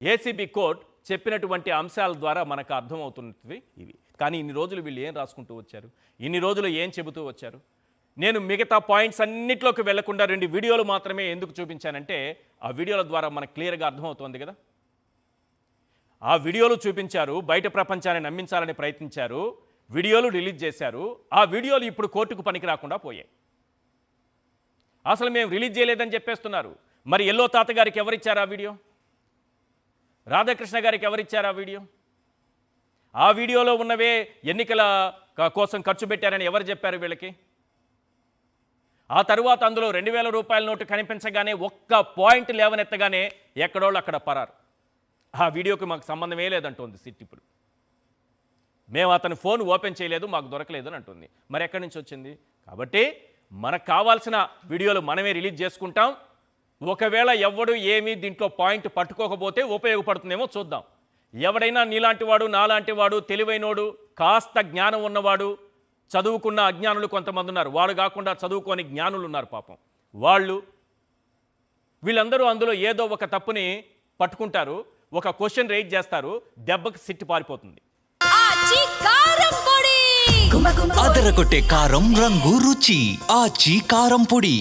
ACB court చెప్పినటువంటి అంశాల ద్వారా మనకు అర్థమవుతున్నవి ఇవి. కానీ ఇన్ని రోజులు వీళ్ళు ఏం రాసుకుంటూ వచ్చారు, ఇన్ని రోజులు ఏం చెబుతూ వచ్చారు? నేను మిగతా పాయింట్స్ అన్నిట్లోకి వెళ్లకుండా 2 వీడియోలు మాత్రమే ఎందుకు చూపించానంటే, ఆ వీడియోల ద్వారా మనకు క్లియర్గా అర్థమవుతోంది కదా. ఆ వీడియోలు చూపించారు, బయట ప్రపంచాన్ని నమ్మించాలని ప్రయత్నించారు, వీడియోలు రిలీజ్ చేశారు. ఆ వీడియోలు ఇప్పుడు కోర్టుకు పనికి రాకుండా పోయాయి. అసలు మేము రిలీజ్ చేయలేదని చెప్పేస్తున్నారు. మరి ఎల్లో తాత గారికి ఎవరిచ్చారు ఆ వీడియో? రాధాకృష్ణ గారికి ఎవరిచ్చారు ఆ వీడియో? ఆ వీడియోలో ఉన్నవే ఎన్నికల కోసం ఖర్చు పెట్టారని ఎవరు చెప్పారు వీళ్ళకి? ఆ తరువాత అందులో 2000 రూపాయల నోటు కనిపించగానే ఒక్క పాయింట్ లేవనెత్తగానే ఎక్కడోళ్ళు అక్కడ పరారు. ఆ వీడియోకి మాకు సంబంధమే లేదంటుంది సిట్. ఇప్పుడు మేము అతని ఫోన్ ఓపెన్ చేయలేదు, మాకు దొరకలేదు అని అంటుంది. మరి ఎక్కడి నుంచి వచ్చింది? కాబట్టి మనకు కావాల్సిన వీడియోలు మనమే రిలీజ్ చేసుకుంటాం. ఒకవేళ ఎవడు ఏమీ దీంట్లో పాయింట్ పట్టుకోకపోతే ఉపయోగపడుతుందేమో చూద్దాం. ఎవడైనా నీలాంటి వాడు, నాలాంటి వాడు, తెలివైనోడు, కాస్త జ్ఞానం ఉన్నవాడు, చదువుకున్న అజ్ఞానులు కొంతమంది ఉన్నారు. వాడు కాకుండా చదువుకోని జ్ఞానులు ఉన్నారు పాపం. వీళ్ళందరూ అందులో ఏదో ఒక తప్పుని పట్టుకుంటారు, ఒక క్వశ్చన్ రైజ్ చేస్తారు, దెబ్బకి సిట్టి పారిపోతుంది. అదరగొట్టే కారం రంగు రుచి ఆచి కారం పొడి.